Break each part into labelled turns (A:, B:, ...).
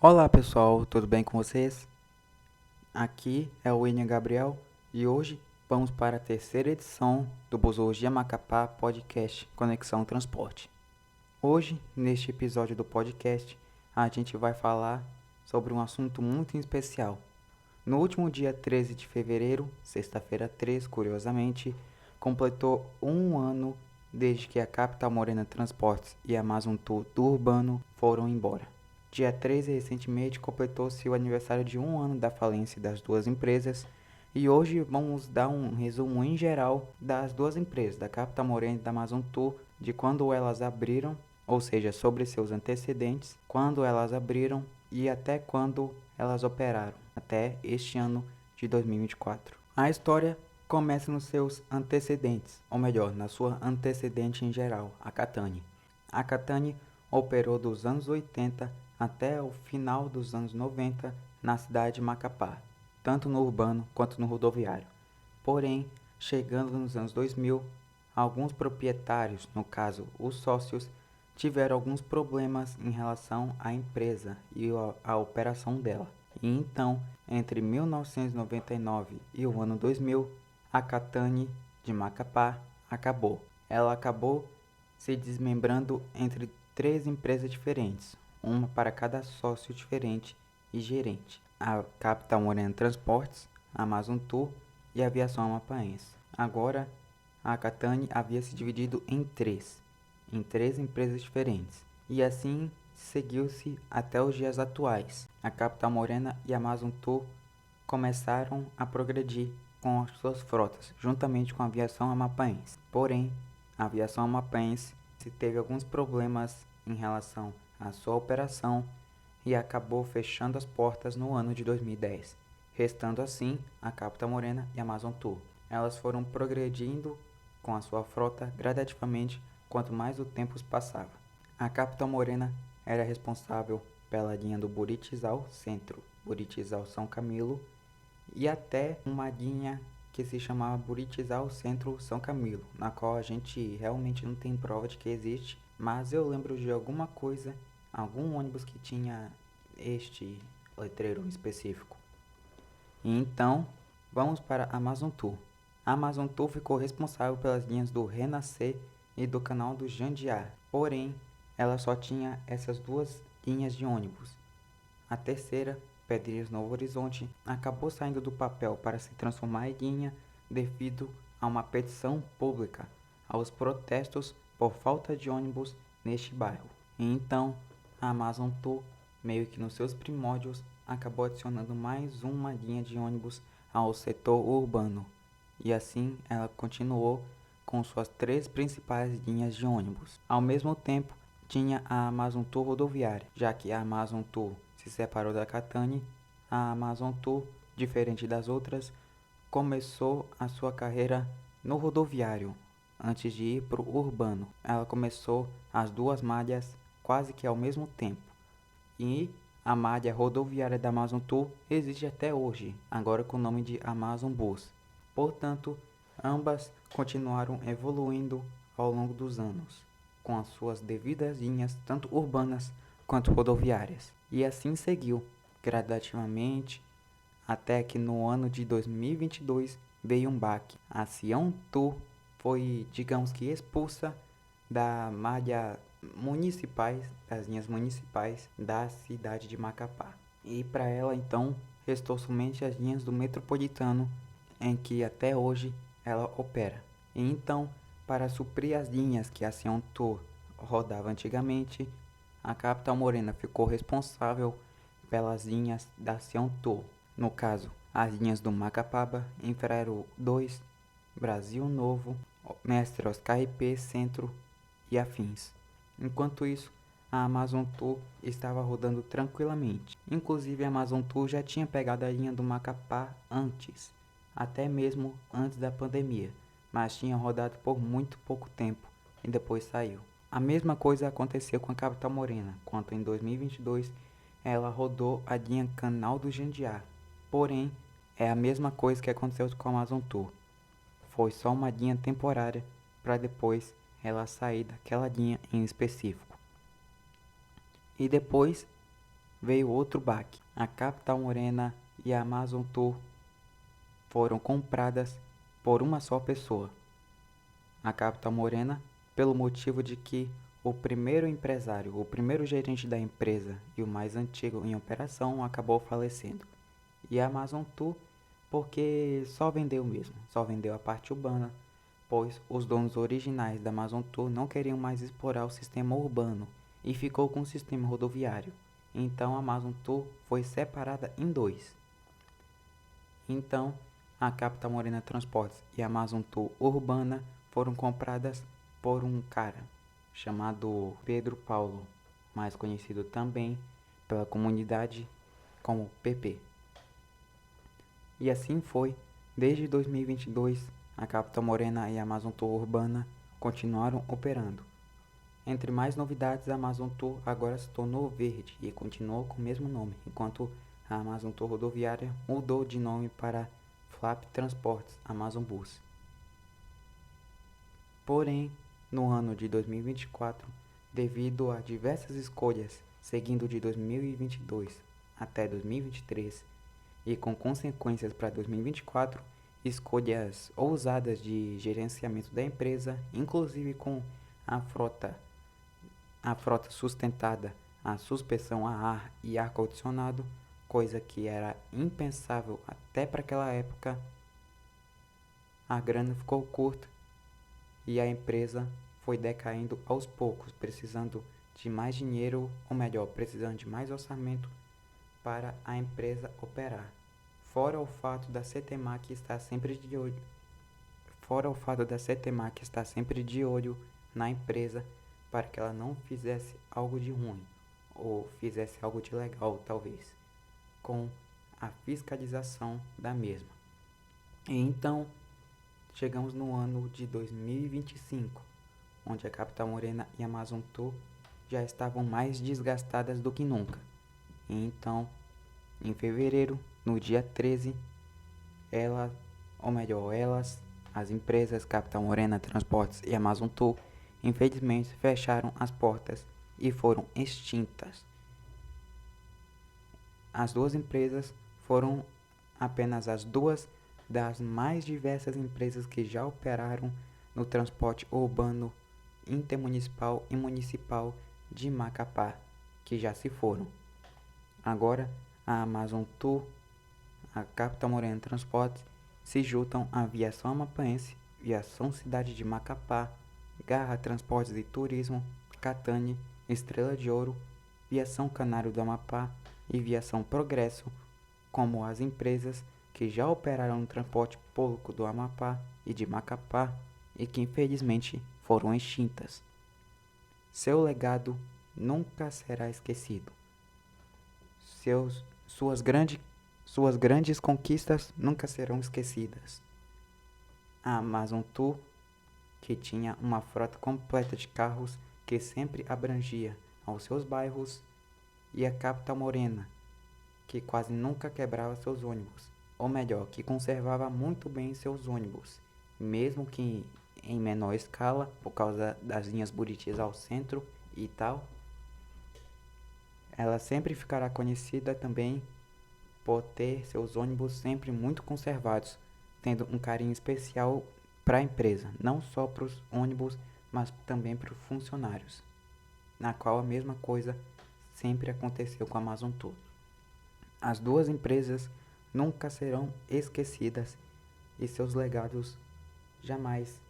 A: Olá pessoal, tudo bem com vocês? Aqui é o William Gabriel e hoje vamos para a terceira edição do Busologia Macapá Podcast Conexão Transporte. Hoje, neste episódio do podcast, a gente vai falar sobre um assunto muito especial. No último dia 13 de fevereiro, sexta-feira 3, curiosamente, completou um ano desde que a Capital Morena Transportes e a Amazon Tour do Urbano foram embora. Dia 13, recentemente, completou-se o aniversário de um ano da falência das duas empresas e hoje vamos dar um resumo em geral das duas empresas, da Capital Morena e da Amazon Tour, de quando elas abriram, ou seja, sobre seus antecedentes, quando elas abriram e até quando elas operaram, até este ano de 2024. A história começa nos seus antecedentes, ou melhor, na sua antecedente em geral, a Catani. A Catani operou dos anos 80 até o final dos anos 90 na cidade de Macapá, tanto no urbano quanto no rodoviário. Porém, chegando nos anos 2000, alguns proprietários, no caso os sócios, tiveram alguns problemas em relação à empresa e à operação dela. E então, entre 1999 e o ano 2000, a Catani de Macapá acabou. Ela acabou se desmembrando entre três empresas diferentes, uma para cada sócio diferente e gerente: a Capital Morena Transportes, a Amazon Tour e a Aviação Amapaense. Agora, a Catani havia se dividido em três empresas diferentes, e assim seguiu-se até os dias atuais. A Capital Morena e a Amazon Tour começaram a progredir com as suas frotas, juntamente com a Aviação Amapaense. Porém, a Aviação Amapaense teve alguns problemas em relação à sua operação e acabou fechando as portas no ano de 2010, restando assim a Capital Morena e a Amazon Tour. Elas foram progredindo com a sua frota gradativamente quanto mais o tempo passava. A Capital Morena era responsável pela linha do Buritizal Centro, Buritizal São Camilo e até uma linha que se chamava Buritizal Centro São Camilo, na qual a gente realmente não tem prova de que existe, mas eu lembro de alguma coisa, algum ônibus que tinha este letreiro específico. E então, vamos para a Amazon Tour. A Amazon Tour ficou responsável pelas linhas do Renascer e do Canal do Jandiar, porém, ela só tinha essas duas linhas de ônibus. A terceira, Pedrinhas Novo Horizonte, acabou saindo do papel para se transformar em linha devido a uma petição pública aos protestos por falta de ônibus neste bairro. E então, a Amazon Tour, meio que nos seus primórdios, acabou adicionando mais uma linha de ônibus ao setor urbano. E assim ela continuou com suas três principais linhas de ônibus. Ao mesmo tempo, tinha a Amazon Tour rodoviária, já que a Amazon Tour se separou da Catani. A Amazon Tour, diferente das outras, começou a sua carreira no rodoviário antes de ir para o urbano. Ela começou as duas malhas quase que ao mesmo tempo. E a malha rodoviária da Amazon Tour existe até hoje, agora com o nome de Amazon Bus. Portanto, ambas continuaram evoluindo ao longo dos anos, com as suas devidas linhas tanto urbanas quanto rodoviárias. E assim seguiu, gradativamente, até que no ano de 2022 veio um baque. A Sião Tour foi, digamos que, expulsa da malha municipais, das linhas municipais da cidade de Macapá. E para ela, então, restou somente as linhas do metropolitano, em que até hoje ela opera. E então, para suprir as linhas que a Sião Tour rodava antigamente, a Capital Morena ficou responsável pelas linhas da Sião Tour. No caso, as linhas do Macapaba, Infraero 2, Brasil Novo, Mestre Oscar IP, Centro e afins. Enquanto isso, a Amazon Tour estava rodando tranquilamente. Inclusive, a Amazon Tour já tinha pegado a linha do Macapá antes, até mesmo antes da pandemia, mas tinha rodado por muito pouco tempo e depois saiu. A mesma coisa aconteceu com a Capital Morena, quando em 2022 ela rodou a linha Canal do Jandiar. Porém, é a mesma coisa que aconteceu com a Amazon Tour. Foi só uma linha temporária para depois ela sair daquela linha em específico. E depois veio outro baque. A Capital Morena e a Amazon Tour foram compradas por uma só pessoa. A Capital Morena, pelo motivo de que o primeiro empresário, o primeiro gerente da empresa e o mais antigo em operação acabou falecendo. E a Amazon Tour, porque só vendeu mesmo, só vendeu a parte urbana, pois os donos originais da Amazon Tour não queriam mais explorar o sistema urbano e ficou com o sistema rodoviário. Então a Amazon Tour foi separada em dois. Então a Capital Morena Transportes e a Amazon Tour Urbana foram compradas por um cara chamado Pedro Paulo, mais conhecido também pela comunidade como PP. E assim foi, desde 2022, a Capital Morena e a Amazon Tour Urbana continuaram operando. Entre mais novidades, a Amazon Tour agora se tornou verde e continuou com o mesmo nome, enquanto a Amazon Tour Rodoviária mudou de nome para Flap Transportes Amazon Bus. Porém, no ano de 2024, devido a diversas escolhas, seguindo de 2022 até 2023, e com consequências para 2024, escolhas ousadas de gerenciamento da empresa, inclusive com a frota sustentada, a suspensão a ar e ar-condicionado, coisa que era impensável até para aquela época. A grana ficou curta e a empresa foi decaindo aos poucos, precisando de mais dinheiro, ou melhor, precisando de mais orçamento para a empresa operar. Fora o fato da CETEMAC estar sempre de olho na empresa para que ela não fizesse algo de ruim ou fizesse algo de legal, talvez, com a fiscalização da mesma. E então, chegamos no ano de 2025, onde a Capital Morena e a Amazon Tour já estavam mais desgastadas do que nunca. E então, em fevereiro, no dia 13, as empresas Capital Morena Transportes e Amazon Tour, infelizmente fecharam as portas e foram extintas. As duas empresas foram apenas as duas das mais diversas empresas que já operaram no transporte urbano, intermunicipal e municipal de Macapá, que já se foram. Agora, a Amazon Tour, a Capital Morena Transportes se juntam à Viação Amapaense, Viação Cidade de Macapá, Garra Transportes e Turismo, Catane, Estrela de Ouro, Viação Canário do Amapá e Viação Progresso, como as empresas que já operaram no transporte público do Amapá e de Macapá e que infelizmente foram extintas. Seu legado nunca será esquecido. Suas grandes conquistas nunca serão esquecidas. A Amazon Tour, que tinha uma frota completa de carros que sempre abrangia aos seus bairros, e a Capital Morena, que quase nunca quebrava seus ônibus, ou melhor, que conservava muito bem seus ônibus, mesmo que em menor escala, por causa das linhas Buritis ao centro e tal. Ela sempre ficará conhecida também por ter seus ônibus sempre muito conservados, tendo um carinho especial para a empresa, não só para os ônibus, mas também para os funcionários, na qual a mesma coisa sempre aconteceu com a Amazon Tour. As duas empresas nunca serão esquecidas e seus legados jamais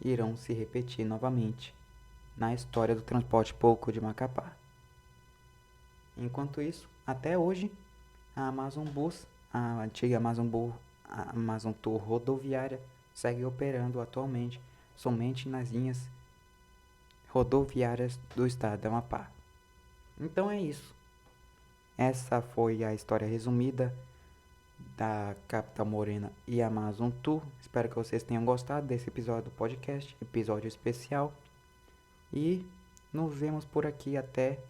A: irão se repetir novamente na história do transporte público de Macapá. Enquanto isso, até hoje, a Amazon Bus, a antiga a Amazon Tour rodoviária, segue operando atualmente somente nas linhas rodoviárias do estado do Amapá. Então é isso. Essa foi a história resumida da Capital Morena e Amazon Tour. Espero que vocês tenham gostado desse episódio do podcast, episódio especial. E nos vemos por aqui até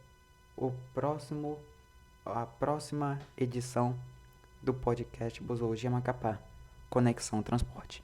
A: a próxima edição do podcast Busologia Macapá, Conexão Transporte.